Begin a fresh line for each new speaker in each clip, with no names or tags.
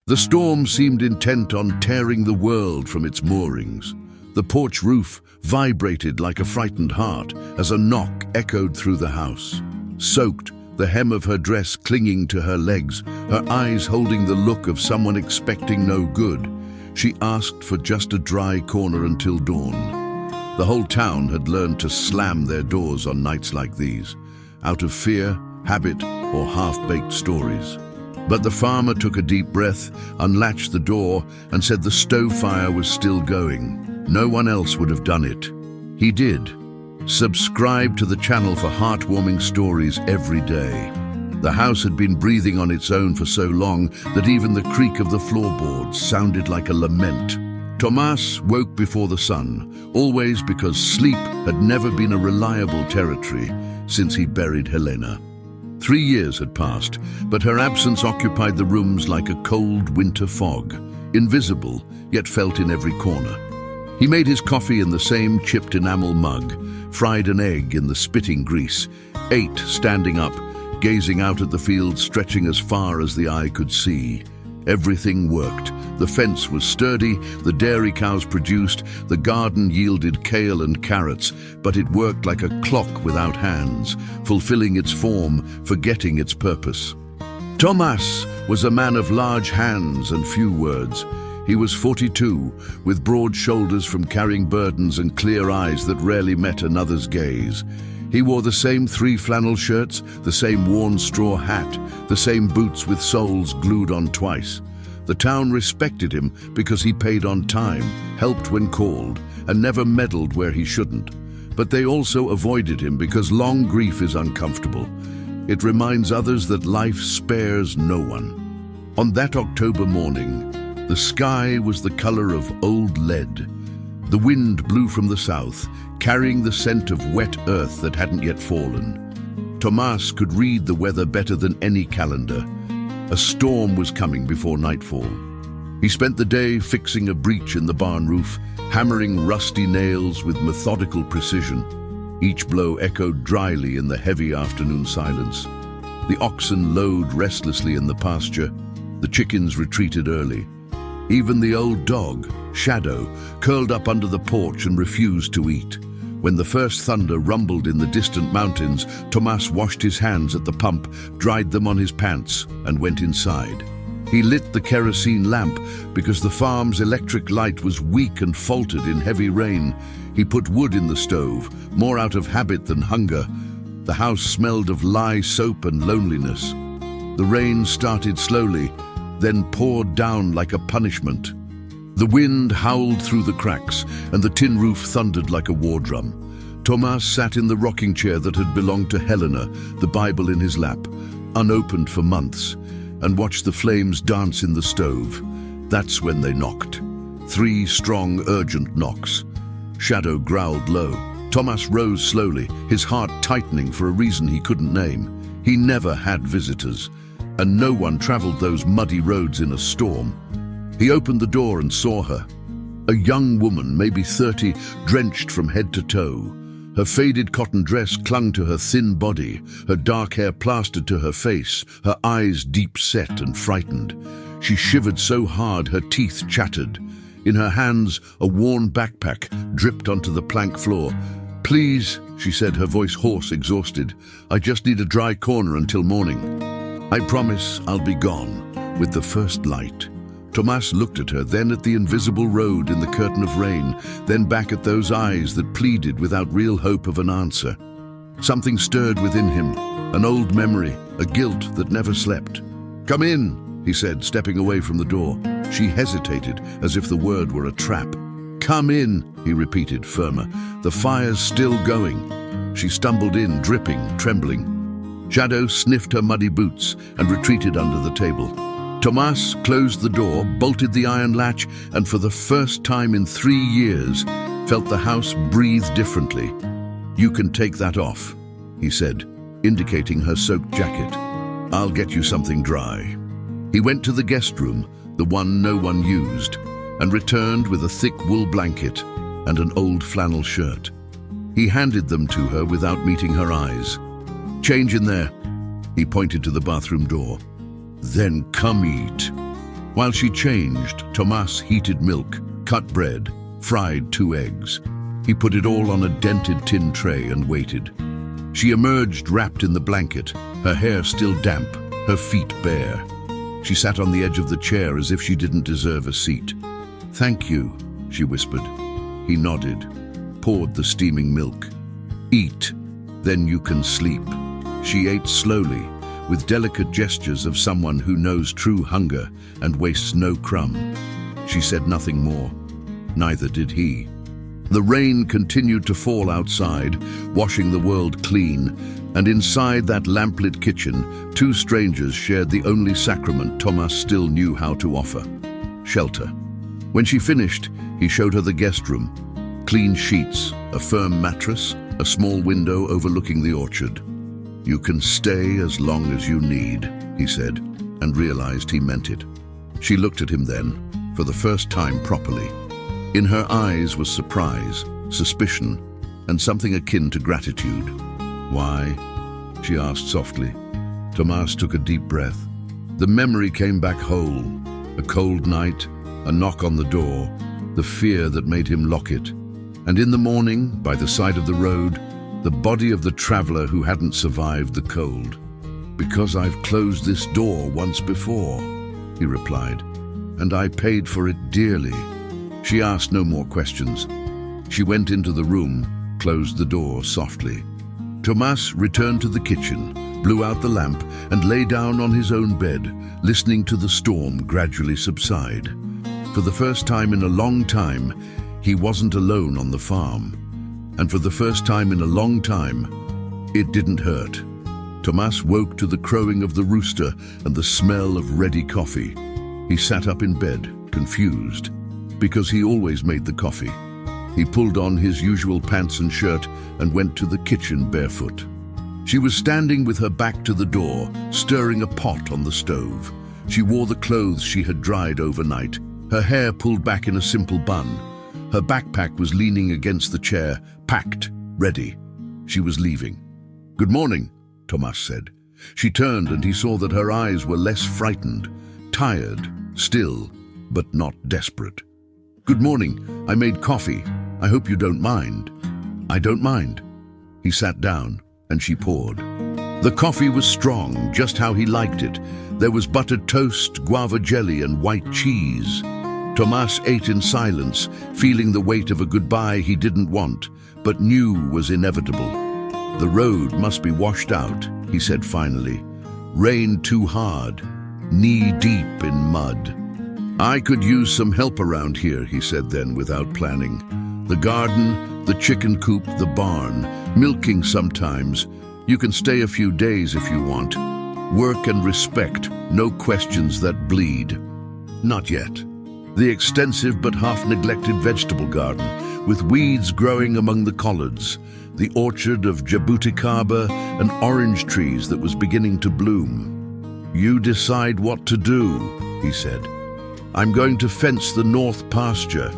The storm seemed intent on tearing the world from its moorings. The porch roof vibrated like a frightened heart as a knock echoed through the house. Soaked, the hem of her dress clinging to her legs, her eyes holding the look of someone expecting no good, she asked for just a dry corner until dawn. The whole town had learned to slam their doors on nights like these, out of fear, habit, or half-baked stories. But the farmer took a deep breath, unlatched the door, and said the stove fire was still going. No one else would have done it. He did. Subscribe to the channel for heartwarming stories every day. The house had been breathing on its own for so long that even the creak of the floorboards sounded like a lament. Tomas woke before the sun, always because sleep had never been a reliable territory since he buried Helena. 3 years had passed, but her absence occupied the rooms like a cold winter fog, invisible, yet felt in every corner. He made his coffee in the same chipped enamel mug, fried an egg in the spitting grease, ate standing up, gazing out at the fields stretching as far as the eye could see. Everything worked. The fence was sturdy, the dairy cows produced, the garden yielded kale and carrots, but it worked like a clock without hands, fulfilling its form, forgetting its purpose. Tomas was a man of large hands and few words. He was 42, with broad shoulders from carrying burdens and clear eyes that rarely met another's gaze. He wore the same 3 flannel shirts, the same worn straw hat, the same boots with soles glued on twice. The town respected him because he paid on time, helped when called, and never meddled where he shouldn't. But they also avoided him because long grief is uncomfortable. It reminds others that life spares no one. On that October morning, the sky was the color of old lead. The wind blew from the south, carrying the scent of wet earth that hadn't yet fallen. Tomas could read the weather better than any calendar. A storm was coming before nightfall. He spent the day fixing a breach in the barn roof, hammering rusty nails with methodical precision. Each blow echoed dryly in the heavy afternoon silence. The oxen lowed restlessly in the pasture. The chickens retreated early. Even the old dog, Shadow, curled up under the porch and refused to eat. When the first thunder rumbled in the distant mountains, Tomas washed his hands at the pump, dried them on his pants, and went inside. He lit the kerosene lamp because the farm's electric light was weak and faltered in heavy rain. He put wood in the stove, more out of habit than hunger. The house smelled of lye soap and loneliness. The rain started slowly, then poured down like a punishment. The wind howled through the cracks, and the tin roof thundered like a war drum. Tomas sat in the rocking chair that had belonged to Helena, the Bible in his lap, unopened for months, and watched the flames dance in the stove. That's when they knocked. 3 strong, urgent knocks. Shadow growled low. Tomas rose slowly, his heart tightening for a reason he couldn't name. He never had visitors, and no one traveled those muddy roads in a storm. He opened the door and saw her. A young woman, maybe 30, drenched from head to toe. Her faded cotton dress clung to her thin body, her dark hair plastered to her face, her eyes deep set and frightened. She shivered so hard her teeth chattered. In her hands, a worn backpack dripped onto the plank floor. "Please," she said, her voice hoarse, exhausted. "I just need a dry corner until morning. I promise I'll be gone with the first light." Tomas looked at her, then at the invisible road in the curtain of rain, then back at those eyes that pleaded without real hope of an answer. Something stirred within him, an old memory, a guilt that never slept. "Come in," he said, stepping away from the door. She hesitated, as if the word were a trap. "Come in," he repeated, firmer. "The fire's still going." She stumbled in, dripping, trembling. Shadow sniffed her muddy boots and retreated under the table. Tomas closed the door, bolted the iron latch, and for the first time in 3 years, felt the house breathe differently. "You can take that off," he said, indicating her soaked jacket. "I'll get you something dry." He went to the guest room, the one no one used, and returned with a thick wool blanket and an old flannel shirt. He handed them to her without meeting her eyes. "Change in there." He pointed to the bathroom door. "Then come eat." While she changed, Tomas heated milk, cut bread, fried 2 eggs. He put it all on a dented tin tray and waited. She emerged wrapped in the blanket, her hair still damp, her feet bare. She sat on the edge of the chair as if she didn't deserve a seat. "Thank you," she whispered. He nodded, poured the steaming milk. "Eat, then you can sleep." She ate slowly, with delicate gestures of someone who knows true hunger and wastes no crumb. She said nothing more. Neither did he. The rain continued to fall outside, washing the world clean, and inside that lamplit kitchen, 2 strangers shared the only sacrament Tomas still knew how to offer: shelter. When she finished, he showed her the guest room. Clean sheets, a firm mattress, a small window overlooking the orchard. "You can stay as long as you need," he said, and realized he meant it. She looked at him then, for the first time properly. In her eyes was surprise, suspicion, and something akin to gratitude. "Why?" she asked softly. Tomas took a deep breath. The memory came back whole. A cold night, a knock on the door, the fear that made him lock it. And in the morning, by the side of the road, the body of the traveler who hadn't survived the cold. "Because I've closed this door once before," he replied, "and I paid for it dearly." She asked no more questions. She went into the room, closed the door softly. Tomas returned to the kitchen, blew out the lamp, and lay down on his own bed, listening to the storm gradually subside. For the first time in a long time, he wasn't alone on the farm. And for the first time in a long time, it didn't hurt. Tomas woke to the crowing of the rooster and the smell of ready coffee. He sat up in bed, confused, because he always made the coffee. He pulled on his usual pants and shirt and went to the kitchen barefoot. She was standing with her back to the door, stirring a pot on the stove. She wore the clothes she had dried overnight, her hair pulled back in a simple bun. Her backpack was leaning against the chair, packed, ready. She was leaving. "Good morning," Tomas said. She turned and he saw that her eyes were less frightened, tired, still, but not desperate. "Good morning. I made coffee. I hope you don't mind." "I don't mind." He sat down and she poured. The coffee was strong, just how he liked it. There was buttered toast, guava jelly, and white cheese. Tomas ate in silence, feeling the weight of a goodbye he didn't want, but knew was inevitable. "The road must be washed out," he said finally. "Rain too hard, knee-deep in mud." "I could use some help around here," he said then without planning. "The garden, the chicken coop, the barn, milking sometimes. You can stay a few days if you want. Work and respect, no questions that bleed." Not yet. The extensive but half-neglected vegetable garden, with weeds growing among the collards, the orchard of jabuticaba and orange trees that was beginning to bloom. "You decide what to do," he said. "I'm going to fence the north pasture.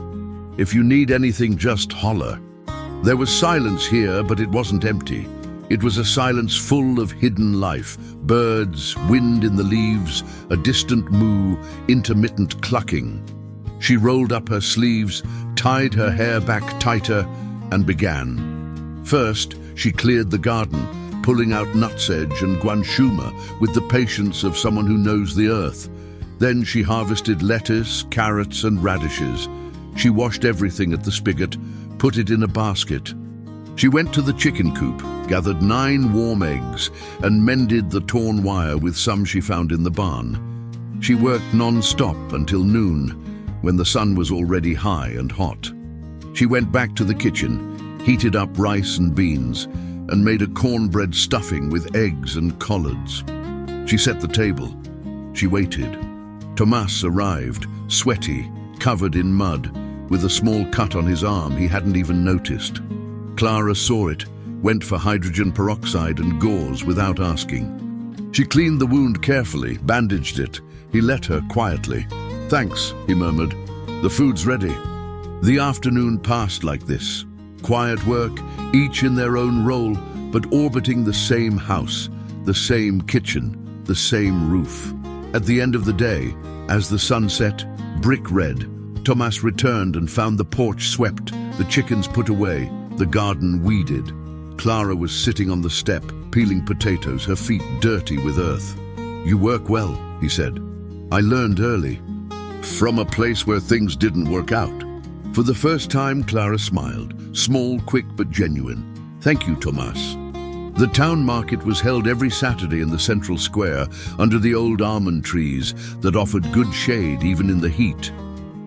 If you need anything, just holler." There was silence here, but it wasn't empty. It was a silence full of hidden life, birds, wind in the leaves, a distant moo, intermittent clucking. She rolled up her sleeves, tied her hair back tighter, and began. First, she cleared the garden, pulling out nutsedge and guanxuma with the patience of someone who knows the earth. Then she harvested lettuce, carrots, and radishes. She washed everything at the spigot, put it in a basket. She went to the chicken coop, gathered 9 warm eggs, and mended the torn wire with some she found in the barn. She worked non-stop until noon, when the sun was already high and hot. She went back to the kitchen, heated up rice and beans, and made a cornbread stuffing with eggs and collards. She set the table. She waited. Tomas arrived, sweaty, covered in mud, with a small cut on his arm he hadn't even noticed. Clara saw it, went for hydrogen peroxide and gauze without asking. She cleaned the wound carefully, bandaged it. He let her quietly. "Thanks," he murmured. "The food's ready." The afternoon passed like this. Quiet work, each in their own role, but orbiting the same house, the same kitchen, the same roof. At the end of the day, As the sun set, brick red, Tomas returned and found the porch swept, the chickens put away, the garden weeded. Clara was sitting on the step, peeling potatoes, her feet dirty with earth. "You work well," he said. "I learned early. From a place where things didn't work out." For the first time, Clara smiled, small, quick, but genuine. "Thank you, Tomas." The town market was held every Saturday in the central square, under the old almond trees that offered good shade even in the heat.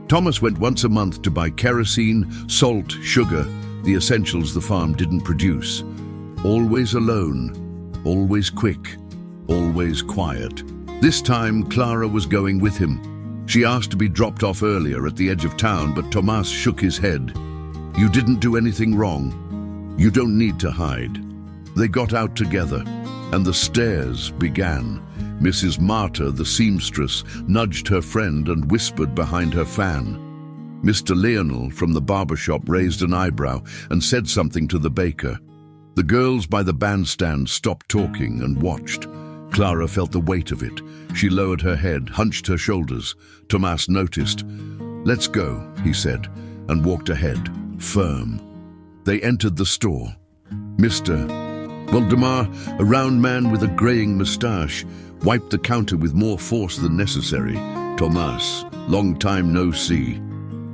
Thomas went once a month to buy kerosene, salt, sugar, the essentials the farm didn't produce. Always alone, always quick, always quiet. This time, Clara was going with him. She asked to be dropped off earlier at the edge of town, but Tomas shook his head. "You didn't do anything wrong. You don't need to hide." They got out together, and the stares began. Mrs. Marta, the seamstress, nudged her friend and whispered behind her fan. Mr. Lionel from the barber shop raised an eyebrow and said something to the baker. The girls by the bandstand stopped talking and watched. Clara felt the weight of it. She lowered her head, hunched her shoulders. Tomas noticed. "Let's go," he said, and walked ahead, firm. They entered the store. Mr. Valdemar, a round man with a greying moustache, wiped the counter with more force than necessary. "Tomas, long time no see."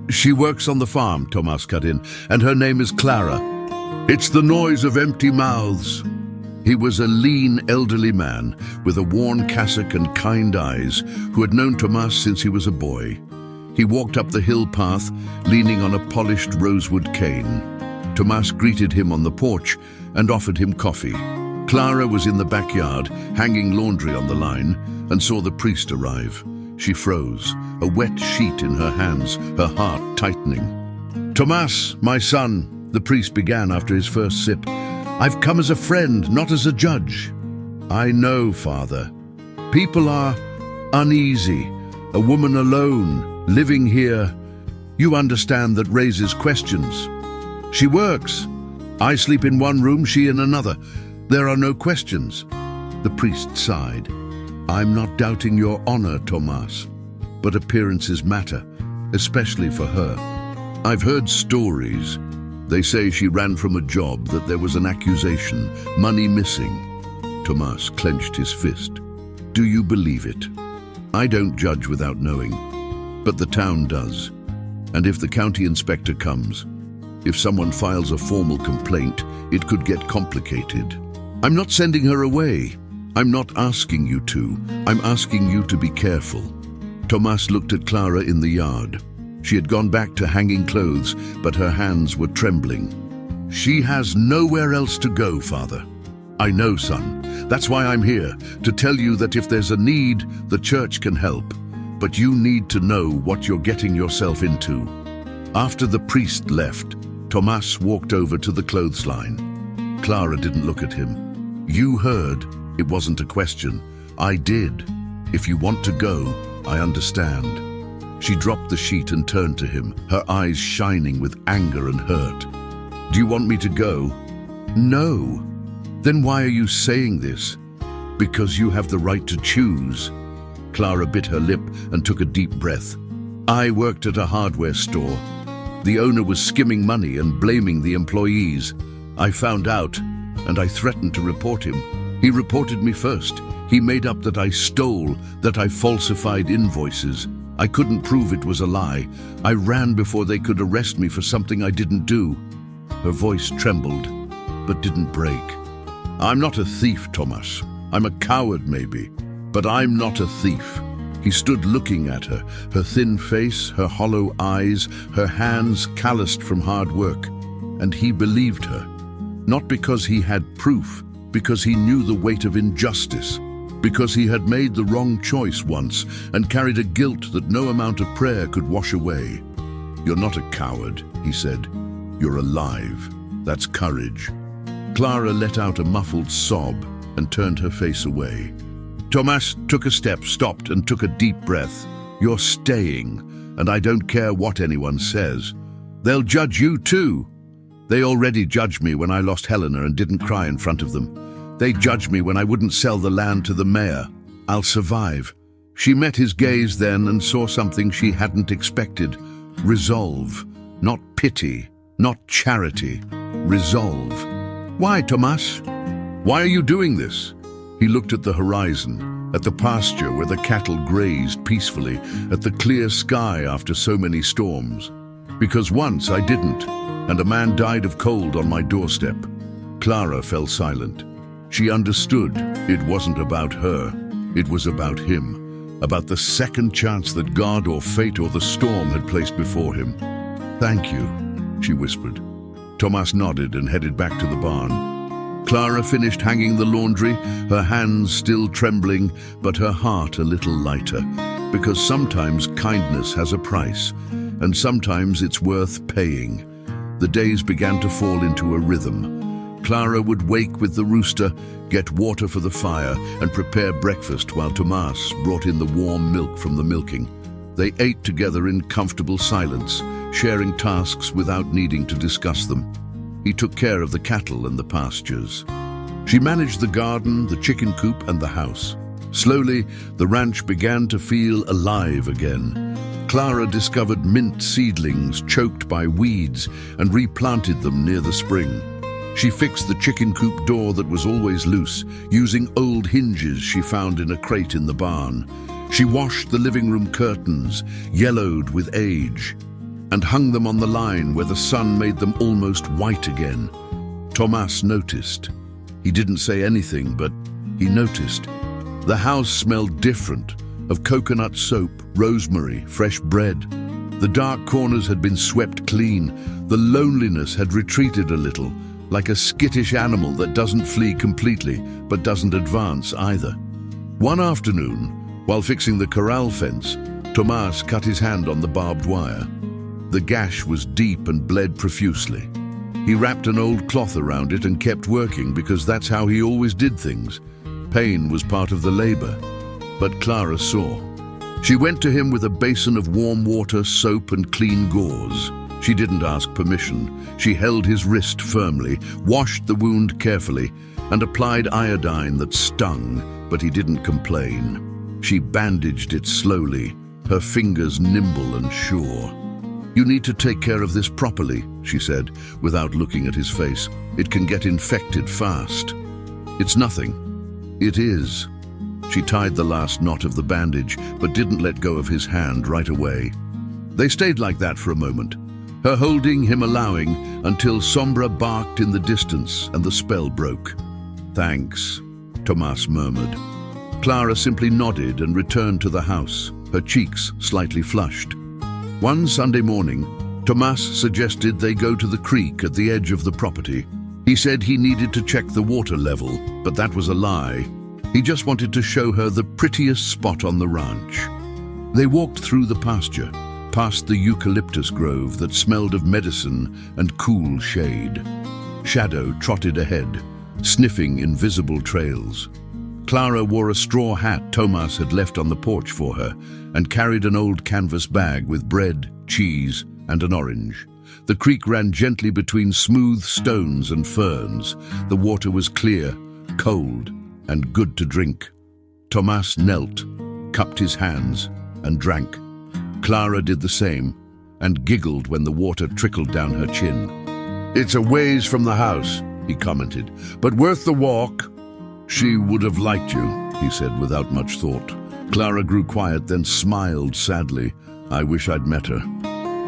"She works on the farm," Tomas cut in, "and her name is Clara." "It's the noise of empty mouths." He was a lean, elderly man with a worn cassock and kind eyes who had known Tomas since he was a boy. He walked up the hill path, leaning on a polished rosewood cane. Tomas greeted him on the porch and offered him coffee. Clara was in the backyard, hanging laundry on the line, and saw the priest arrive. She froze, a wet sheet in her hands, her heart tightening. "Tomas, my son," the priest began after his first sip, "I've come as a friend, not as a judge." "I know, Father. People are uneasy. A woman alone, living here. You understand that raises questions. She works. I sleep in one room, she in another. There are no questions." The priest sighed. "I'm not doubting your honor, Tomas, but appearances matter, especially for her. I've heard stories. They say she ran from a job, that there was an accusation, money missing." Tomas clenched his fist. "Do you believe it? I don't judge without knowing, but the town does. And if the county inspector comes, if someone files a formal complaint, it could get complicated. I'm not sending her away. I'm not asking you to. I'm asking you to be careful." Tomas looked at Clara in the yard. She had gone back to hanging clothes, but her hands were trembling. "She has nowhere else to go, Father." "I know, son. That's why I'm here, to tell you that if there's a need, the church can help. But you need to know what you're getting yourself into." After the priest left, Tomas walked over to the clothesline. Clara didn't look at him. "You heard. It wasn't a question. I did. If you want to go, I understand." She dropped the sheet and turned to him, her eyes shining with anger and hurt. "Do you want me to go?" "No." "Then why are you saying this?" "Because you have the right to choose." Clara bit her lip and took a deep breath. "I worked at a hardware store. The owner was skimming money and blaming the employees. I found out, and I threatened to report him. He reported me first. He made up that I stole, that I falsified invoices. I couldn't prove it was a lie. I ran before they could arrest me for something I didn't do." Her voice trembled, but didn't break. "I'm not a thief, Tomas. I'm a coward, maybe, but I'm not a thief." He stood looking at her, her thin face, her hollow eyes, her hands calloused from hard work. And he believed her. Not because he had proof, because he knew the weight of injustice. Because he had made the wrong choice once and carried a guilt that no amount of prayer could wash away. "You're not a coward," he said. "You're alive. That's courage." Clara let out a muffled sob and turned her face away. Tomas took a step, stopped, and took a deep breath. "You're staying, and I don't care what anyone says. They'll judge you too. They already judged me when I lost Helena and didn't cry in front of them. They judged me when I wouldn't sell the land to the mayor. I'll survive." She met his gaze then and saw something she hadn't expected. Resolve, not pity, not charity. Resolve. Why, Tomas? Why are you doing this? He looked at the horizon, at the pasture where the cattle grazed peacefully, at the clear sky after so many storms. Because once I didn't, and a man died of cold on my doorstep. Clara fell silent. She understood it wasn't about her, it was about him, about the second chance that God or fate or the storm had placed before him. "Thank you," she whispered. Tomas nodded and headed back to the barn. Clara finished hanging the laundry, her hands still trembling, but her heart a little lighter, because sometimes kindness has a price, and sometimes it's worth paying. The days began to fall into a rhythm. Clara would wake with the rooster, get water for the fire, and prepare breakfast while Tomas brought in the warm milk from the milking. They ate together in comfortable silence, sharing tasks without needing to discuss them. He took care of the cattle and the pastures. She managed the garden, the chicken coop, and the house. Slowly, the ranch began to feel alive again. Clara discovered mint seedlings choked by weeds and replanted them near the spring. She fixed the chicken coop door that was always loose, using old hinges she found in a crate in the barn. She washed the living room curtains, yellowed with age, and hung them on the line where the sun made them almost white again. Tomas noticed. He didn't say anything, but he noticed. The house smelled different, of coconut soap, rosemary, fresh bread. The dark corners had been swept clean. The loneliness had retreated a little, like a skittish animal that doesn't flee completely, but doesn't advance either. One afternoon, while fixing the corral fence, Tomas cut his hand on the barbed wire. The gash was deep and bled profusely. He wrapped an old cloth around it and kept working because that's how he always did things. Pain was part of the labor. But Clara saw. She went to him with a basin of warm water, soap, and clean gauze. She didn't ask permission. She held his wrist firmly, washed the wound carefully, and applied iodine that stung, but he didn't complain. She bandaged it slowly, her fingers nimble and sure. "You need to take care of this properly," she said, without looking at his face. "It can get infected fast." "It's nothing." "It is." She tied the last knot of the bandage, but didn't let go of his hand right away. They stayed like that for a moment, her holding, him allowing, until Sombra barked in the distance and the spell broke. "Thanks," Tomas murmured. Clara simply nodded and returned to the house, her cheeks slightly flushed. One Sunday morning, Tomas suggested they go to the creek at the edge of the property. He said he needed to check the water level, but that was a lie. He just wanted to show her the prettiest spot on the ranch. They walked through the pasture, past the eucalyptus grove that smelled of medicine and cool shade. Shadow trotted ahead, sniffing invisible trails. Clara wore a straw hat Tomas had left on the porch for her and carried an old canvas bag with bread, cheese, and an orange. The creek ran gently between smooth stones and ferns. The water was clear, cold, and good to drink. Tomas knelt, cupped his hands, and drank. Clara did the same, and giggled when the water trickled down her chin. "It's a ways from the house," he commented, "but worth the walk." "She would have liked you," he said without much thought. Clara grew quiet, then smiled sadly. "I wish I'd met her."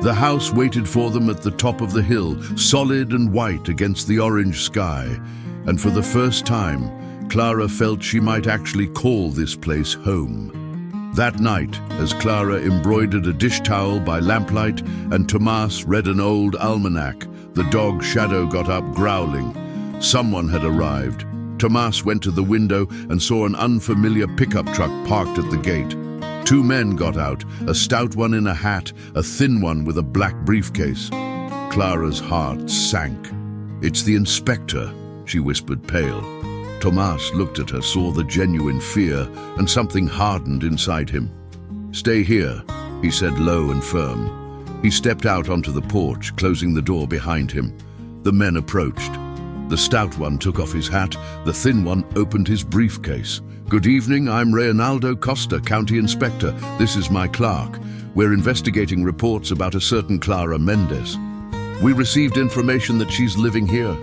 The house waited for them at the top of the hill, solid and white against the orange sky, and for the first time, Clara felt she might actually call this place home. That night, as Clara embroidered a dish towel by lamplight and Tomas read an old almanac, the dog Shadow got up growling. Someone had arrived. Tomas went to the window and saw an unfamiliar pickup truck parked at the gate. Two men got out, a stout one in a hat, a thin one with a black briefcase. Clara's heart sank. "It's the inspector," she whispered, pale. Tomas looked at her, saw the genuine fear, and something hardened inside him. "Stay here," he said low and firm. He stepped out onto the porch, closing the door behind him. The men approached. The stout one took off his hat, the thin one opened his briefcase. Good evening, I'm Reynaldo Costa, County Inspector. This is my clerk. We're investigating reports about a certain Clara Mendez. We received information that she's living here.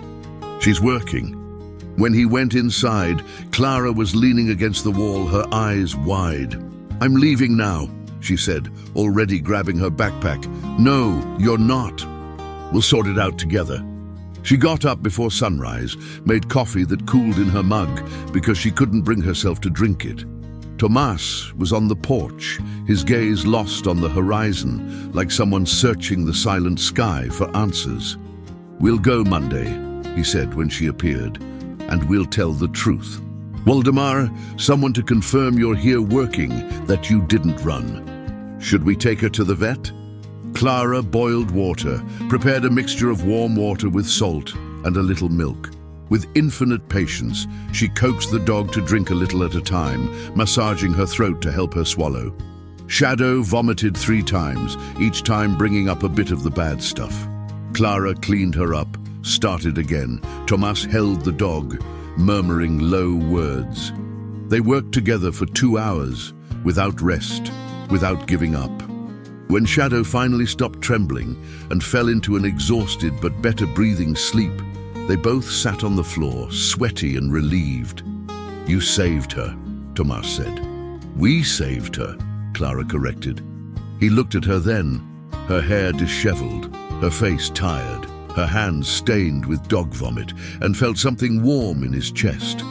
She's working. When he went inside, Clara was leaning against the wall, her eyes wide. I'm leaving now, she said, already grabbing her backpack. No, you're not. We'll sort it out together. She got up before sunrise, made coffee that cooled in her mug because she couldn't bring herself to drink it. Tomas was on the porch, his gaze lost on the horizon, like someone searching the silent sky for answers. We'll go Monday, he said when she appeared, and we'll tell the truth. Waldemar, someone to confirm you're here working, that you didn't run. Should we take her to the vet? Clara boiled water, prepared a mixture of warm water with salt and a little milk. With infinite patience, she coaxed the dog to drink a little at a time, massaging her throat to help her swallow. Shadow vomited 3 times, each time bringing up a bit of the bad stuff. Clara cleaned her up, started again. Tomas held the dog, murmuring low words. They worked together for 2 hours, without rest, without giving up. When Shadow finally stopped trembling and fell into an exhausted but better breathing sleep, they both sat on the floor, sweaty and relieved. You saved her, Tomas said. We saved her, Clara corrected. He looked at her then, her hair disheveled, her face tired, her hands stained with dog vomit, and felt something warm in his chest.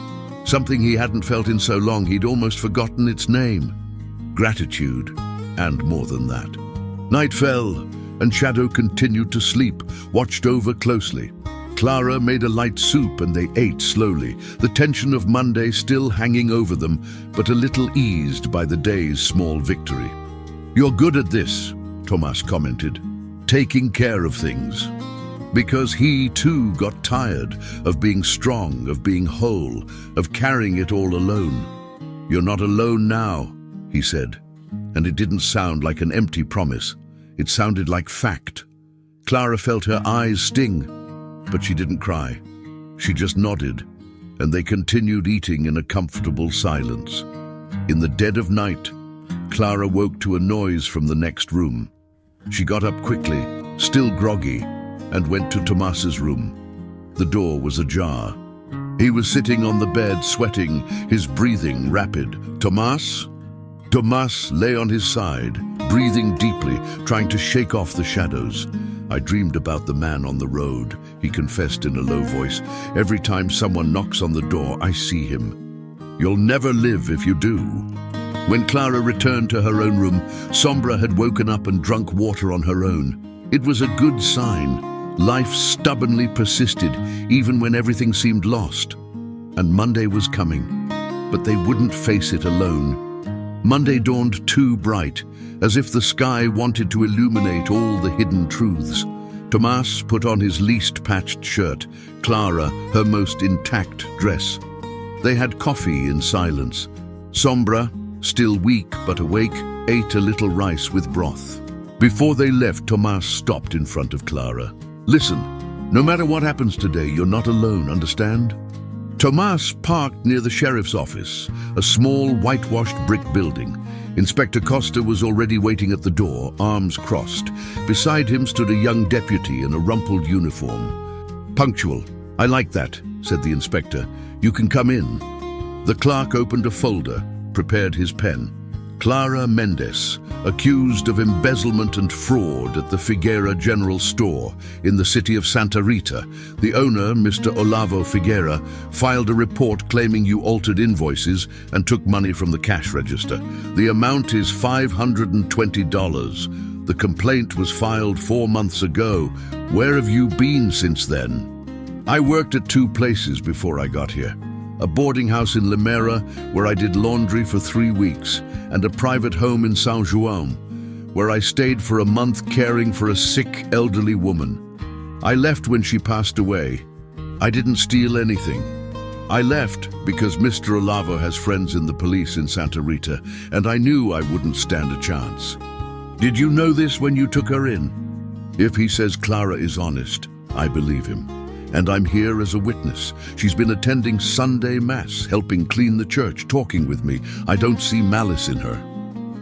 Something he hadn't felt in so long he'd almost forgotten its name. Gratitude, and more than that. Night fell, and Shadow continued to sleep, watched over closely. Clara made a light soup and they ate slowly, the tension of Monday still hanging over them, but a little eased by the day's small victory. You're good at this, Tomas commented, taking care of things. Because he too got tired of being strong, of being whole, of carrying it all alone. You're not alone now, he said. And it didn't sound like an empty promise. It sounded like fact. Clara felt her eyes sting, but she didn't cry. She just nodded, and they continued eating in a comfortable silence. In the dead of night, Clara woke to a noise from the next room. She got up quickly, still groggy, and went to Tomas's room. The door was ajar. He was sitting on the bed, sweating, his breathing rapid. Tomas? Tomas lay on his side, breathing deeply, trying to shake off the shadows. I dreamed about the man on the road, he confessed in a low voice. Every time someone knocks on the door, I see him. You'll never live if you do. When Clara returned to her own room, Sombra had woken up and drunk water on her own. It was a good sign. Life stubbornly persisted, even when everything seemed lost. And Monday was coming, but they wouldn't face it alone. Monday dawned too bright, as if the sky wanted to illuminate all the hidden truths. Tomas put on his least patched shirt, Clara her most intact dress. They had coffee in silence. Sombra, still weak but awake, ate a little rice with broth. Before they left, Tomas stopped in front of Clara. Listen, no matter what happens today, you're not alone, understand? Tomas parked near the sheriff's office, a small whitewashed brick building. Inspector Costa was already waiting at the door, arms crossed. Beside him stood a young deputy in a rumpled uniform. Punctual. I like that, said the inspector. You can come in. The clerk opened a folder, prepared his pen. Clara Mendez, accused of embezzlement and fraud at the Figuera General Store in the city of Santa Rita. The owner, Mr. Olavo Figuera, filed a report claiming you altered invoices and took money from the cash register. The amount is $520. The complaint was filed 4 months ago. Where have you been since then? I worked at 2 places before I got here. A boarding house in Limera, where I did laundry for 3 weeks, and a private home in São João, where I stayed for a month caring for a sick elderly woman. I left when she passed away. I didn't steal anything. I left because Mr. Olavo has friends in the police in Santa Rita, and I knew I wouldn't stand a chance. Did you know this when you took her in? If he says Clara is honest, I believe him. And I'm here as a witness. She's been attending Sunday Mass, helping clean the church, talking with me. I don't see malice in her.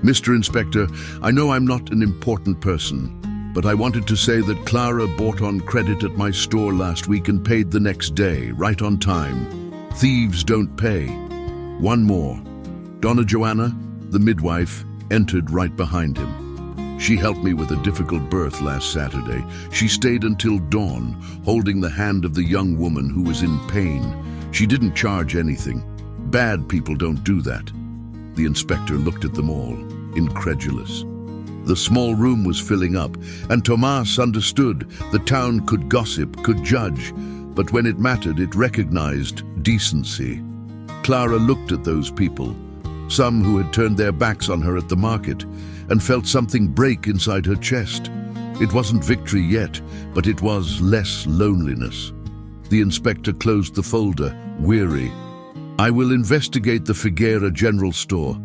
Mr. Inspector, I know I'm not an important person, but I wanted to say that Clara bought on credit at my store last week and paid the next day, right on time. Thieves don't pay. One more. Donna Joanna, the midwife, entered right behind him. She helped me with a difficult birth last Saturday. She stayed until dawn, holding the hand of the young woman who was in pain. She didn't charge anything. Bad people don't do that. The inspector looked at them all, incredulous. The small room was filling up, and Tomas understood the town could gossip, could judge, but when it mattered, it recognized decency. Clara looked at those people, some who had turned their backs on her at the market, and felt something break inside her chest. It wasn't victory yet, but it was less loneliness. The inspector closed the folder, weary. I will investigate the Figuera General Store.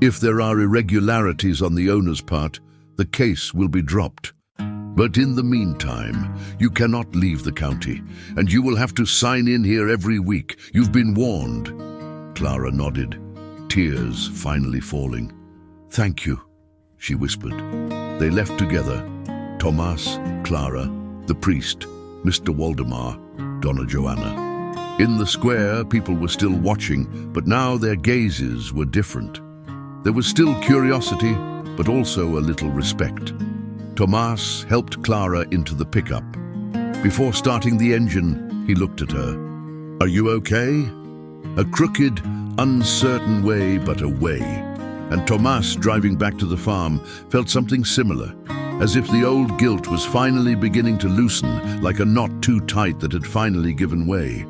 If there are irregularities on the owner's part, the case will be dropped. But in the meantime, you cannot leave the county, and you will have to sign in here every week. You've been warned. Clara nodded, tears finally falling. Thank you, she whispered. They left together, Tomas, Clara, the priest, Mr. Waldemar, Donna Joanna. In the square, people were still watching, but now their gazes were different. There was still curiosity, but also a little respect. Tomas helped Clara into the pickup. Before starting the engine, he looked at her. Are you okay? A crooked, uncertain way, but a way. And Tomas, driving back to the farm, felt something similar, as if the old guilt was finally beginning to loosen, like a knot too tight that had finally given way.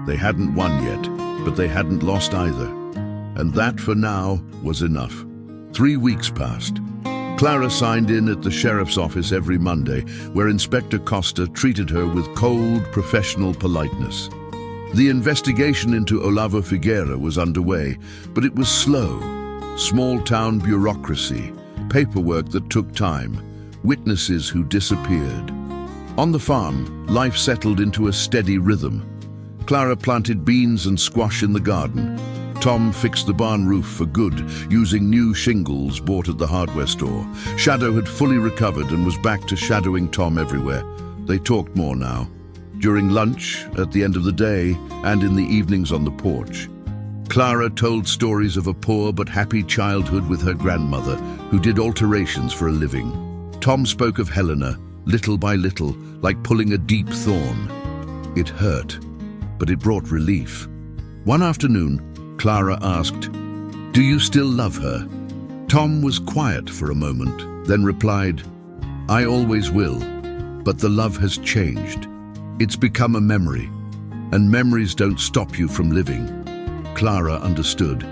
They hadn't won yet, but they hadn't lost either. And that, for now, was enough. 3 weeks passed. Clara signed in at the sheriff's office every Monday, where Inspector Costa treated her with cold, professional politeness. The investigation into Olavo Figuera was underway, but it was slow. Small-town bureaucracy, paperwork that took time, witnesses who disappeared. On the farm, life settled into a steady rhythm. Clara planted beans and squash in the garden. Tom fixed the barn roof for good, using new shingles bought at the hardware store. Shadow had fully recovered and was back to shadowing Tom everywhere. They talked more now. During lunch, at the end of the day, and in the evenings on the porch. Clara told stories of a poor but happy childhood with her grandmother, who did alterations for a living. Tom spoke of Helena, little by little, like pulling a deep thorn. It hurt, but it brought relief. One afternoon, Clara asked, "Do you still love her?" Tom was quiet for a moment, then replied, "I always will, but the love has changed. It's become a memory, and memories don't stop you from living." Clara understood,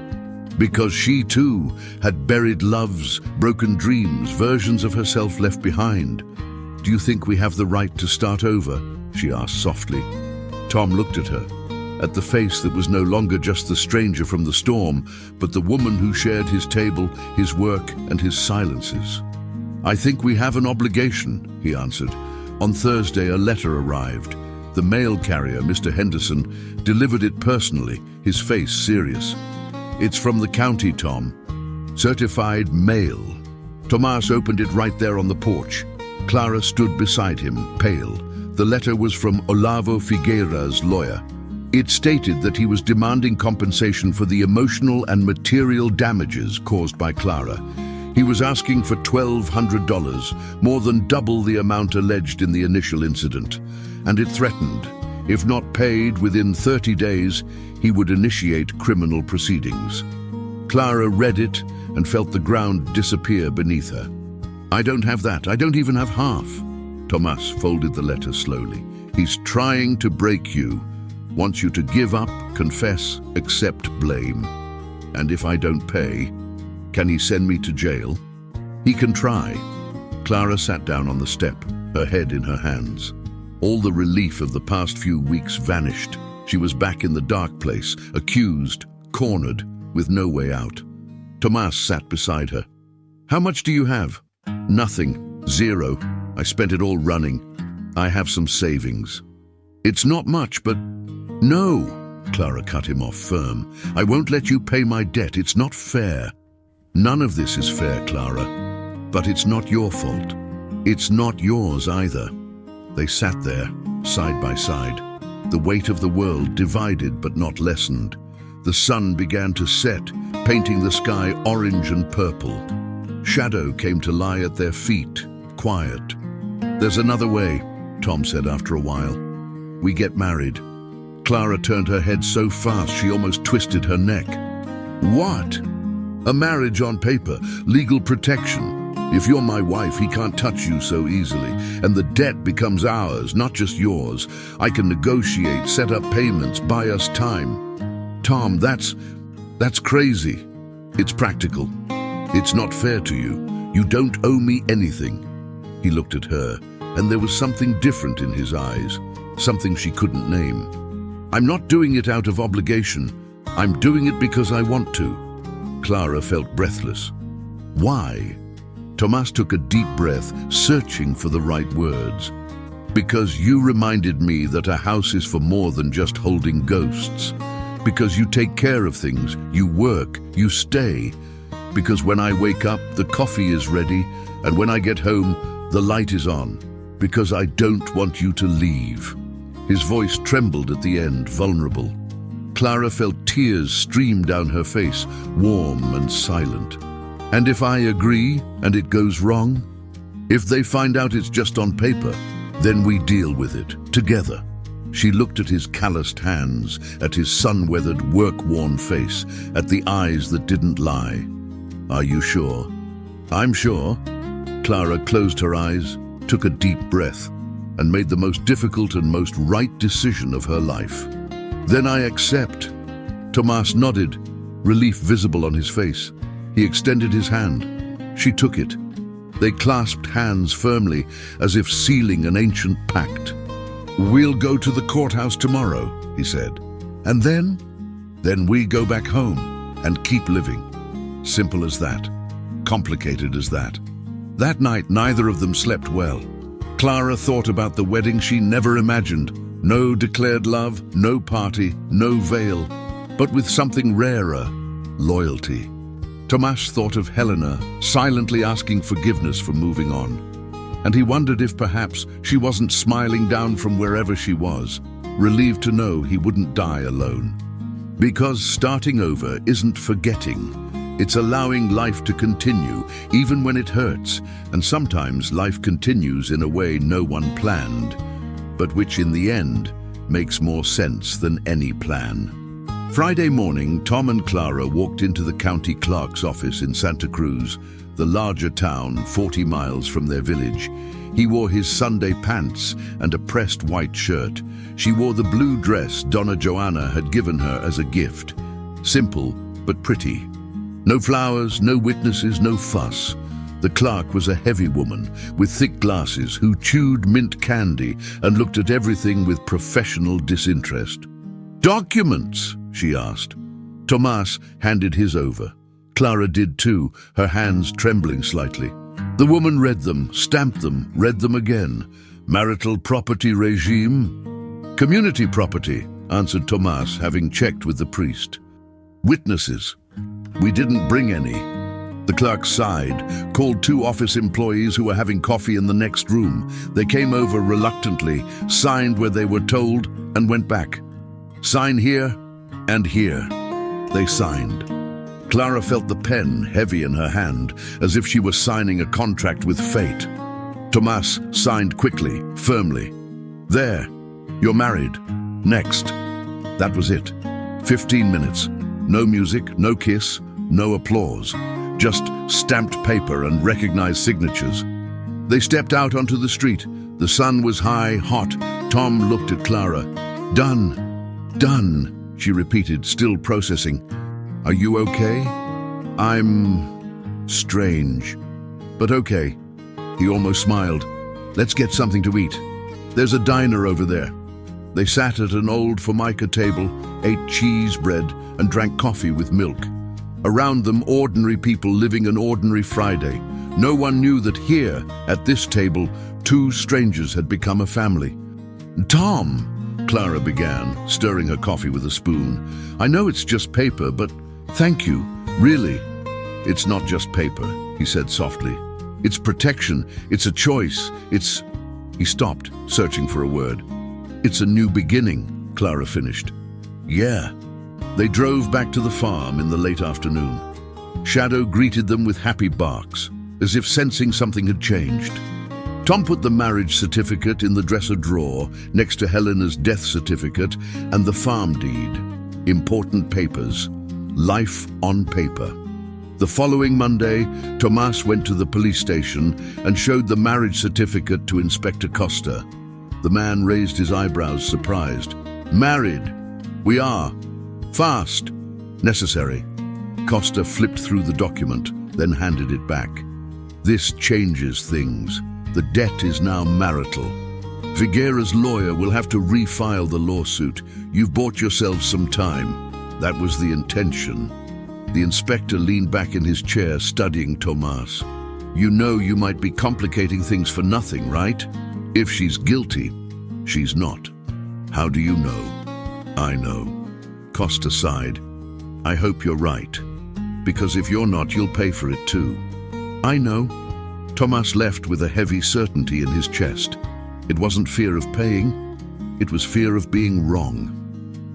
because she too had buried loves, broken dreams, versions of herself left behind. "Do you think we have the right to start over?" she asked softly. Tom looked at her, at the face that was no longer just the stranger from the storm, but the woman who shared his table, his work, and his silences. "I think we have an obligation," he answered. On Thursday, a letter arrived. The mail carrier, Mr. Henderson, delivered it personally, his face serious. "It's from the county, Tom. Certified mail." Tomas opened it right there on the porch. Clara stood beside him, pale. The letter was from Olavo Figuera's lawyer. It stated that he was demanding compensation for the emotional and material damages caused by Clara. He was asking for $1,200, more than double the amount alleged in the initial incident. And it threatened, if not paid within 30 days, he would initiate criminal proceedings. Clara read it and felt the ground disappear beneath her. "I don't have that. I don't even have half." Tomas folded the letter slowly. "He's trying to break you. Wants you to give up, confess, accept blame. And if I don't pay, can he send me to jail?" "He can try." Clara sat down on the step, her head in her hands. All the relief of the past few weeks vanished. She was back in the dark place, accused, cornered, with no way out. Tomas sat beside her. "How much do you have?" "Nothing. Zero. I spent it all running. I have some savings." It's not much, but... No, Clara cut him off firm. I won't let you pay my debt. It's not fair. None of this is fair, Clara. But it's not your fault. It's not yours either. They sat there, side by side. The weight of the world divided but not lessened. The sun began to set, painting the sky orange and purple. Shadow came to lie at their feet, quiet. There's another way, Tom said after a while. We get married. Clara turned her head so fast she almost twisted her neck. What? A marriage on paper, legal protection. If you're my wife, he can't touch you so easily, and the debt becomes ours, not just yours. I can negotiate, set up payments, buy us time. Tom, that's crazy. It's practical. It's not fair to you. You don't owe me anything. He looked at her, and there was something different in his eyes, something she couldn't name. I'm not doing it out of obligation. I'm doing it because I want to. Clara felt breathless. Why? Tomas took a deep breath, searching for the right words. Because you reminded me that a house is for more than just holding ghosts. Because you take care of things, you work, you stay. Because when I wake up, the coffee is ready, and when I get home, the light is on. Because I don't want you to leave. His voice trembled at the end, vulnerable. Clara felt tears stream down her face, warm and silent. And if I agree and it goes wrong, if they find out it's just on paper, then we deal with it, together. She looked at his calloused hands, at his sun-weathered, work-worn face, at the eyes that didn't lie. Are you sure? I'm sure. Clara closed her eyes, took a deep breath, and made the most difficult and most right decision of her life. Then I accept. Tomas nodded, relief visible on his face. He extended his hand. She took it. They clasped hands firmly, as if sealing an ancient pact. We'll go to the courthouse tomorrow, he said. And then we go back home and keep living. Simple as that. Complicated as that. That night, neither of them slept well. Clara thought about the wedding she never imagined. No declared love, no party, no veil, but with something rarer, loyalty. Tomas thought of Helena, silently asking forgiveness for moving on. And he wondered if perhaps she wasn't smiling down from wherever she was, relieved to know he wouldn't die alone. Because starting over isn't forgetting. It's allowing life to continue, even when it hurts, and sometimes life continues in a way no one planned, but which in the end makes more sense than any plan. Friday morning, Tom and Clara walked into the county clerk's office in Santa Cruz, the larger town 40 miles from their village. He wore his Sunday pants and a pressed white shirt. She wore the blue dress Donna Joanna had given her as a gift. Simple, but pretty. No flowers, no witnesses, no fuss. The clerk was a heavy woman with thick glasses who chewed mint candy and looked at everything with professional disinterest. Documents, she asked. Tomas handed his over. Clara did too, her hands trembling slightly. The woman read them, stamped them, read them again. Marital property regime? Community property, answered Tomas, having checked with the priest. Witnesses? We didn't bring any. The clerk sighed, called 2 office employees who were having coffee in the next room. They came over reluctantly, signed where they were told, and went back. Sign here and here. They signed. Clara felt the pen heavy in her hand, as if she was signing a contract with fate. Tomas signed quickly, firmly. There, you're married. Next. That was it. 15 minutes. No music, no kiss, no applause. Just stamped paper and recognized signatures. They stepped out onto the street. The sun was high, hot. Tom looked at Clara. Done. Done, she repeated, still processing. Are you okay? I'm strange, but okay. He almost smiled. Let's get something to eat. There's a diner over there. They sat at an old formica table, ate cheese bread, and drank coffee with milk. Around them, ordinary people living an ordinary Friday. No one knew that here, at this table, 2 strangers had become a family. Tom, Clara began, stirring her coffee with a spoon. "I know it's just paper, but thank you, really." "It's not just paper," he said softly. "It's protection, it's a choice, it's—" He stopped, searching for a word. "It's a new beginning," Clara finished. "Yeah." They drove back to the farm in the late afternoon. Shadow greeted them with happy barks, as if sensing something had changed. Tom put the marriage certificate in the dresser drawer next to Helena's death certificate and the farm deed. Important papers. Life on paper. The following Monday, Tomas went to the police station and showed the marriage certificate to Inspector Costa. The man raised his eyebrows, surprised. "Married. We are. Fast. Necessary." Costa flipped through the document, then handed it back. "This changes things. The debt is now marital. Figueira's lawyer will have to refile the lawsuit. You've bought yourselves some time. That was the intention." The inspector leaned back in his chair, studying Tomas. "You know you might be complicating things for nothing, right? If she's guilty, she's not." "How do you know?" "I know." Costa sighed. "I hope you're right. Because if you're not, you'll pay for it too." "I know." Tomas left with a heavy certainty in his chest. It wasn't fear of paying, it was fear of being wrong.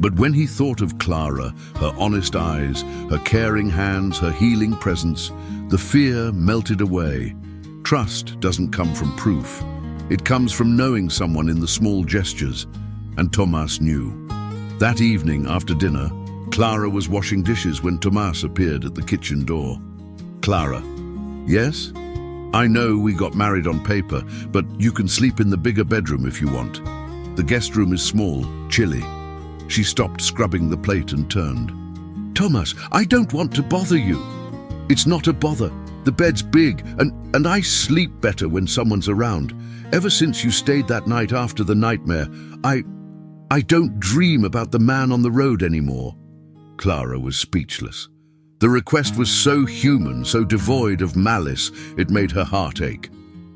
But when he thought of Clara, her honest eyes, her caring hands, her healing presence, the fear melted away. Trust doesn't come from proof. It comes from knowing someone in the small gestures, and Tomas knew. That evening, after dinner, Clara was washing dishes when Tomas appeared at the kitchen door. "Clara." "Yes? I know we got married on paper, but you can sleep in the bigger bedroom if you want. The guest room is small, chilly." She stopped scrubbing the plate and turned. "Tomas, I don't want to bother you." "It's not a bother. The bed's big, and I sleep better when someone's around. Ever since you stayed that night after the nightmare, I don't dream about the man on the road anymore." Clara was speechless. The request was so human, so devoid of malice, it made her heart ache.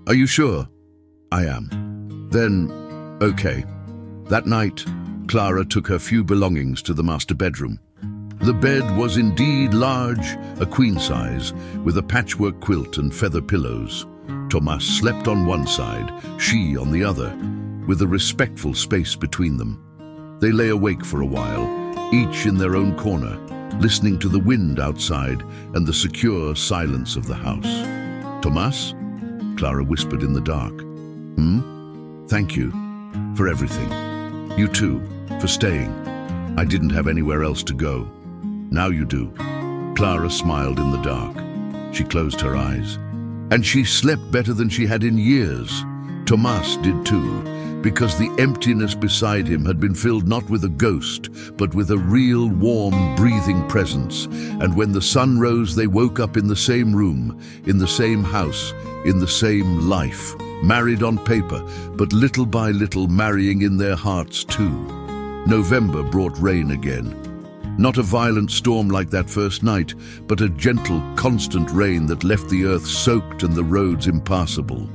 "Are you sure?" "I am." "Then, okay." That night, Clara took her few belongings to the master bedroom. The bed was indeed large, a queen size, with a patchwork quilt and feather pillows. Tomas slept on one side, she on the other, with a respectful space between them. They lay awake for a while, each in their own corner, listening to the wind outside and the secure silence of the house. "Tomas?" Clara whispered in the dark. "Thank you for everything. You too, for staying. I didn't have anywhere else to go. Now you do." Clara smiled in the dark. She closed her eyes. And she slept better than she had in years. Tomas did too, because the emptiness beside him had been filled not with a ghost, but with a real, warm, breathing presence. And when the sun rose, they woke up in the same room, in the same house, in the same life, married on paper, but little by little marrying in their hearts too. November brought rain again. Not a violent storm like that first night, but a gentle, constant rain that left the earth soaked and the roads impassable.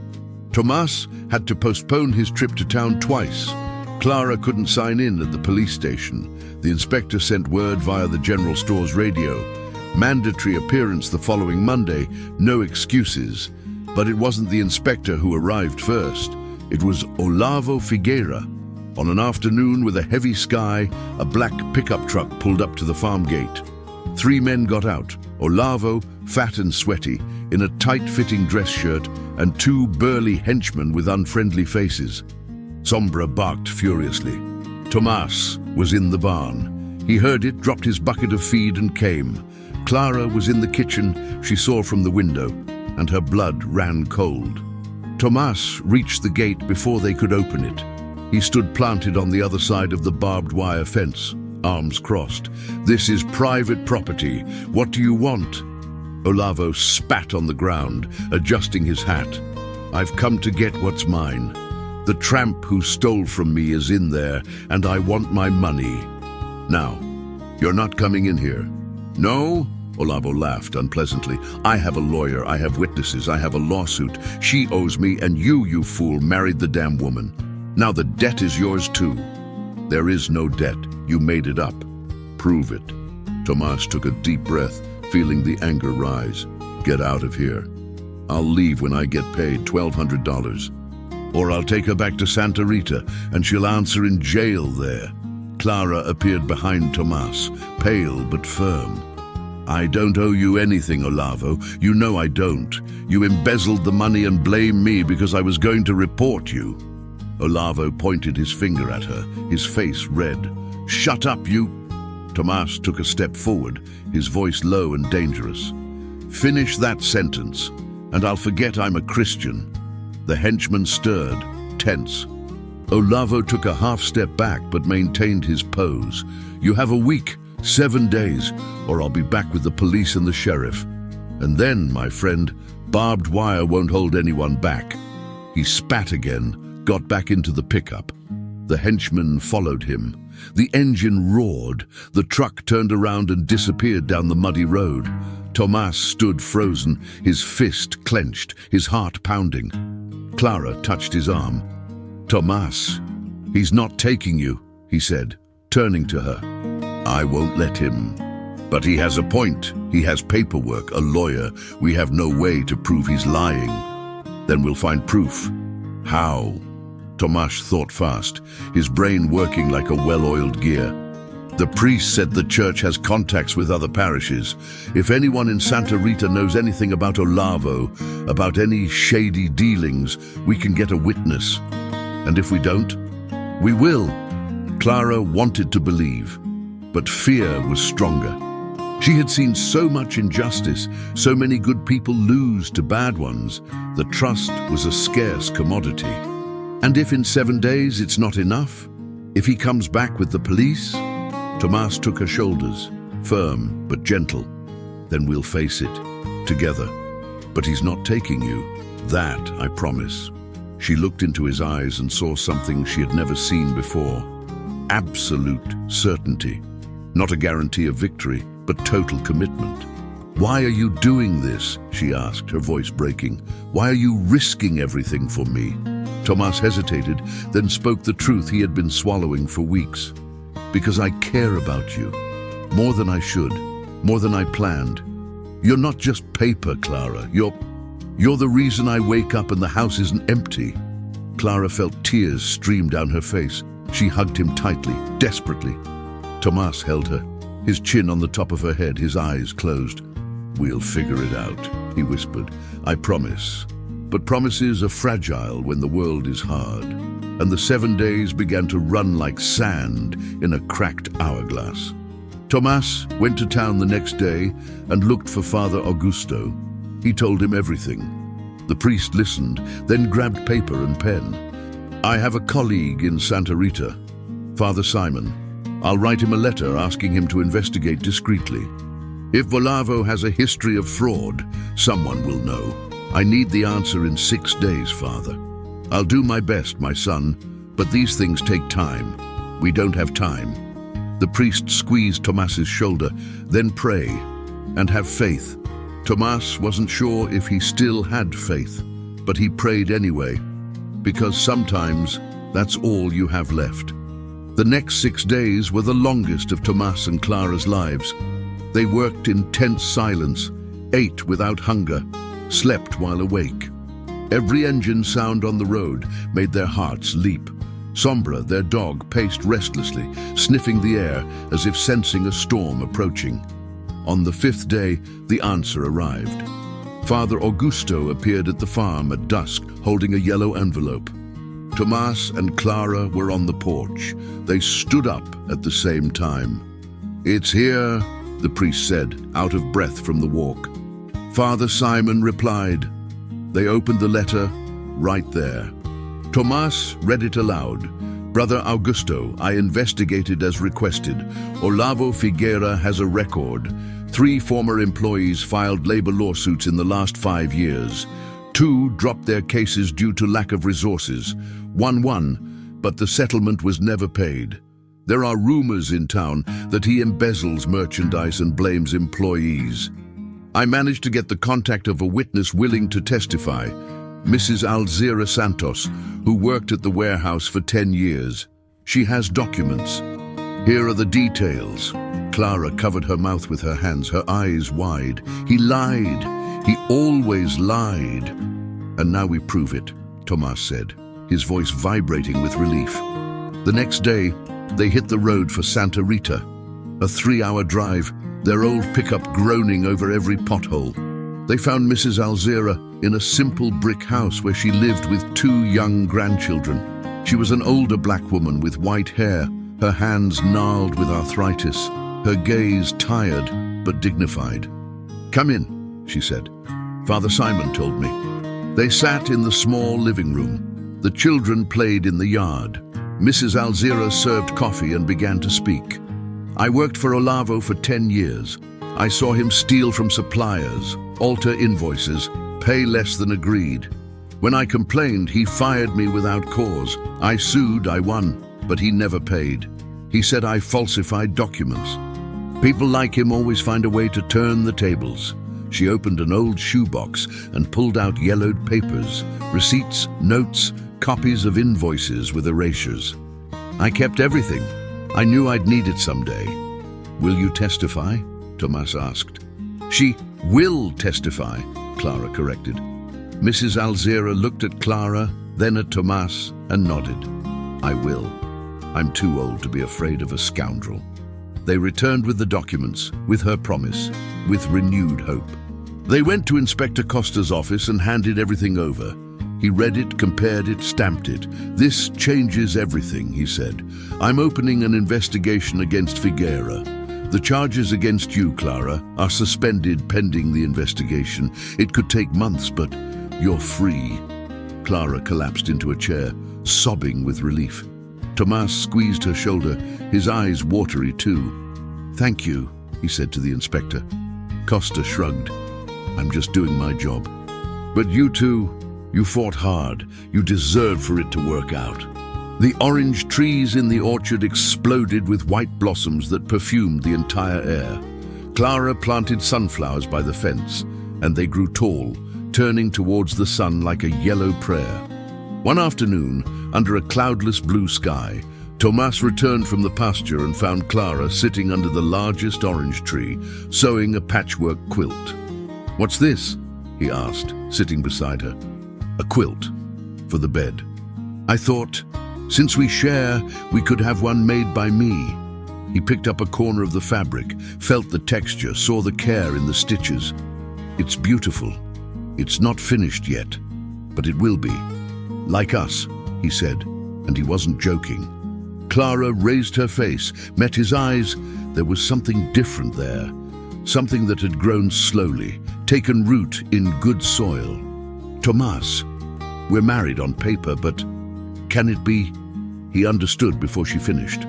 Tomas had to postpone his trip to town twice. Clara couldn't sign in at the police station. The inspector sent word via the general store's radio. Mandatory appearance the following Monday, no excuses. But it wasn't the inspector who arrived first. It was Olavo Figueira. On an afternoon with a heavy sky, a black pickup truck pulled up to the farm gate. 3 men got out, Olavo, fat and sweaty, in a tight-fitting dress shirt, and 2 burly henchmen with unfriendly faces. Sombra barked furiously. Tomas was in the barn. He heard it, dropped his bucket of feed and came. Clara was in the kitchen, she saw from the window, and her blood ran cold. Tomas reached the gate before they could open it. He stood planted on the other side of the barbed wire fence, arms crossed. "This is private property. What do you want?" Olavo spat on the ground, adjusting his hat. "I've come to get what's mine. The tramp who stole from me is in there, and I want my money. Now, you're not coming in here." "No?" Olavo laughed unpleasantly. "I have a lawyer, I have witnesses, I have a lawsuit. She owes me, and you fool, married the damn woman. Now the debt is yours too." There is no debt. You made it up. Prove it. Tomas took a deep breath, feeling the anger rise. Get out of here. I'll leave when I get paid $1,200. Or I'll take her back to Santa Rita and she'll answer in jail there. Clara appeared behind Tomas, pale but firm. I don't owe you anything, Olavo. You know I don't. You embezzled the money and blame me because I was going to report you. Olavo pointed his finger at her, his face red. Shut up, you! Tomas took a step forward, his voice low and dangerous. Finish that sentence, and I'll forget I'm a Christian. The henchman stirred, tense. Olavo took a half step back but maintained his pose. You have a week, 7 days, or I'll be back with the police and the sheriff. And then, my friend, barbed wire won't hold anyone back. He spat again, got back into the pickup. The henchman followed him. The engine roared. The truck turned around and disappeared down the muddy road. Tomas stood frozen, his fist clenched, his heart pounding. Clara touched his arm. Tomas, he's not taking you, he said, turning to her. I won't let him. But he has a point. He has paperwork, a lawyer. We have no way to prove he's lying. Then we'll find proof. How? Tomas thought fast, his brain working like a well-oiled gear. The priest said the church has contacts with other parishes. If anyone in Santa Rita knows anything about Olavo, about any shady dealings, we can get a witness. And if we don't, we will. Clara wanted to believe, but fear was stronger. She had seen so much injustice, so many good people lose to bad ones. The trust was a scarce commodity. And if in 7 days it's not enough? If he comes back with the police? Tomas took her shoulders, firm but gentle. Then we'll face it, together. But he's not taking you. That, I promise. She looked into his eyes and saw something she had never seen before. Absolute certainty. Not a guarantee of victory, but total commitment. Why are you doing this? She asked, her voice breaking. Why are you risking everything for me? Tomas hesitated, then spoke the truth he had been swallowing for weeks. Because I care about you. More than I should. More than I planned. You're not just paper, Clara. You're the reason I wake up and the house isn't empty. Clara felt tears stream down her face. She hugged him tightly, desperately. Tomas held her, his chin on the top of her head, his eyes closed. We'll figure it out, he whispered. I promise. But promises are fragile when the world is hard. And the 7 days began to run like sand in a cracked hourglass. Tomas went to town the next day and looked for Father Augusto. He told him everything. The priest listened, then grabbed paper and pen. I have a colleague in Santa Rita, Father Simon. I'll write him a letter asking him to investigate discreetly. If Olavo has a history of fraud, someone will know. I need the answer in 6 days, Father. I'll do my best, my son, but these things take time. We don't have time. The priest squeezed Tomas's shoulder, then pray, and have faith. Tomas wasn't sure if he still had faith, but he prayed anyway, because sometimes that's all you have left. The next 6 days were the longest of Tomas and Clara's lives. They worked in tense silence, ate without hunger, slept while awake. Every engine sound on the road made their hearts leap. Sombra, their dog, paced restlessly, sniffing the air as if sensing a storm approaching. On the 5th day, the answer arrived. Father Augusto appeared at the farm at dusk, holding a yellow envelope. Tomas and Clara were on the porch. They stood up at the same time. It's here, the priest said, out of breath from the walk. Father Simon replied. They opened the letter right there. Tomas read it aloud. Brother Augusto, I investigated as requested. Olavo Figuera has a record. 3 former employees filed labor lawsuits in the last 5 years. 2 dropped their cases due to lack of resources. 1 won, but the settlement was never paid. There are rumors in town that he embezzles merchandise and blames employees. I managed to get the contact of a witness willing to testify, Mrs. Alzira Santos, who worked at the warehouse for 10 years. She has documents. Here are the details. Clara covered her mouth with her hands, her eyes wide. He lied. He always lied. And now we prove it, Tomas said, his voice vibrating with relief. The next day, they hit the road for Santa Rita. A 3-hour drive, their old pickup groaning over every pothole. They found Mrs. Alzira in a simple brick house where she lived with 2 young grandchildren. She was an older black woman with white hair, her hands gnarled with arthritis, her gaze tired but dignified. "Come in," she said. "Father Simon told me." They sat in the small living room. The children played in the yard. Mrs. Alzira served coffee and began to speak. "I worked for Olavo for 10 years. I saw him steal from suppliers, alter invoices, pay less than agreed. When I complained, he fired me without cause. I sued, I won, but he never paid. He said I falsified documents. People like him always find a way to turn the tables." She opened an old shoebox and pulled out yellowed papers, receipts, notes, copies of invoices with erasures. "I kept everything. I knew I'd need it someday." "Will you testify?" Tomas asked. "She will testify," Clara corrected. Mrs. Alzira looked at Clara, then at Tomas, and nodded. "I will. I'm too old to be afraid of a scoundrel." They returned with the documents, with her promise, with renewed hope. They went to Inspector Costa's office and handed everything over. He read it, compared it, stamped it. "This changes everything," he said. "I'm opening an investigation against Figuera. The charges against you, Clara, are suspended pending the investigation. It could take months, but you're free." Clara collapsed into a chair, sobbing with relief. Tomas squeezed her shoulder, his eyes watery too. "Thank you," he said to the inspector. Costa shrugged. "I'm just doing my job. But you two, you fought hard. You deserve for it to work out." The orange trees in the orchard exploded with white blossoms that perfumed the entire air. Clara planted sunflowers by the fence, and they grew tall, turning towards the sun like a yellow prayer. One afternoon, under a cloudless blue sky, Tomas returned from the pasture and found Clara sitting under the largest orange tree, sewing a patchwork quilt. "What's this?" he asked, sitting beside her. "A quilt, for the bed. I thought, since we share, we could have one made by me." He picked up a corner of the fabric, felt the texture, saw the care in the stitches. "It's beautiful. It's not finished yet, but it will be. Like us," he said, and he wasn't joking. Clara raised her face, met his eyes. There was something different there, something that had grown slowly, taken root in good soil. "Tomas, we're married on paper, but can it be?" He understood before she finished.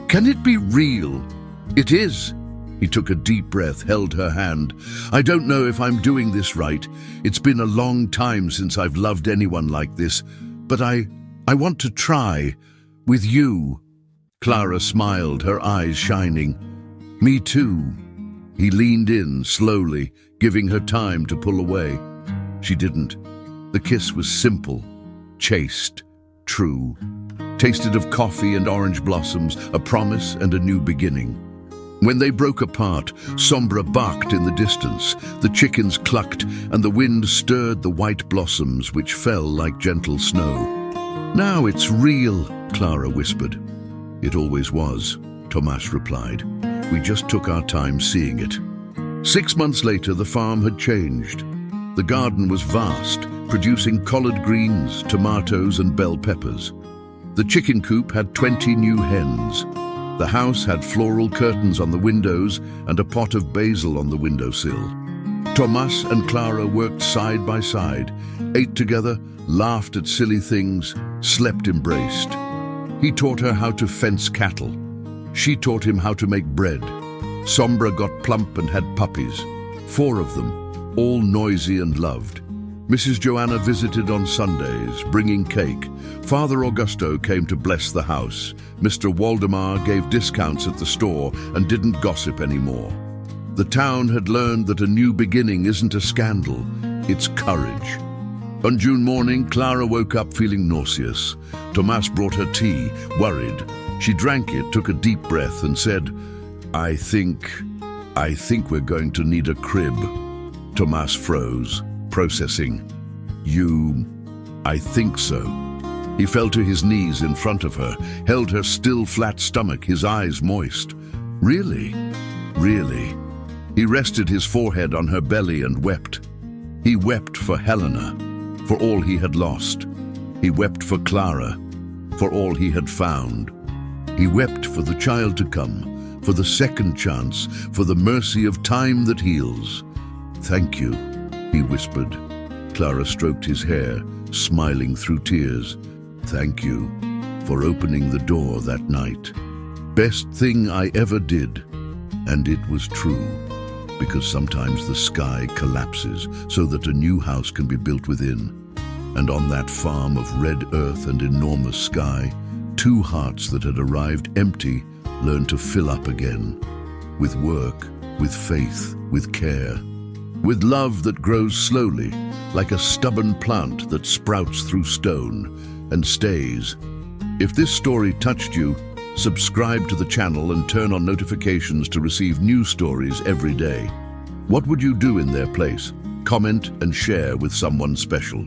"Can it be real?" "It is." He took a deep breath, held her hand. "I don't know if I'm doing this right. It's been a long time since I've loved anyone like this, but I want to try. With you." Clara smiled, her eyes shining. "Me too." He leaned in slowly, giving her time to pull away. She didn't. The kiss was simple, chaste, true. Tasted of coffee and orange blossoms, a promise and a new beginning. When they broke apart, Sombra barked in the distance. The chickens clucked, and the wind stirred the white blossoms, which fell like gentle snow. "Now it's real," Clara whispered. "It always was," Tomas replied. "We just took our time seeing it." 6 months later, the farm had changed. The garden was vast, producing collard greens, tomatoes, and bell peppers. The chicken coop had 20 new hens. The house had floral curtains on the windows and a pot of basil on the windowsill. Tomas and Clara worked side by side, ate together, laughed at silly things, slept embraced. He taught her how to fence cattle. She taught him how to make bread. Sombra got plump and had puppies, 4 of them, all noisy and loved. Mrs. Joanna visited on Sundays, bringing cake. Father Augusto came to bless the house. Mr. Waldemar gave discounts at the store and didn't gossip anymore. The town had learned that a new beginning isn't a scandal, it's courage. On June morning, Clara woke up feeling nauseous. Tomas brought her tea, worried. She drank it, took a deep breath, and said, I think we're going to need a crib." Tomas froze, processing. I think so." He fell to his knees in front of her, held her still flat stomach, his eyes moist. "Really? Really?" He rested his forehead on her belly and wept. He wept for Helena, for all he had lost. He wept for Clara, for all he had found. He wept for the child to come, for the second chance, for the mercy of time that heals. "Thank you," he whispered. Clara stroked his hair, smiling through tears. "Thank you for opening the door that night. Best thing I ever did." And it was true, because sometimes the sky collapses so that a new house can be built within. And on that farm of red earth and enormous sky, two hearts that had arrived empty learned to fill up again. With work, with faith, with care. With love that grows slowly, like a stubborn plant that sprouts through stone and stays. If this story touched you, subscribe to the channel and turn on notifications to receive new stories every day. What would you do in their place? Comment and share with someone special.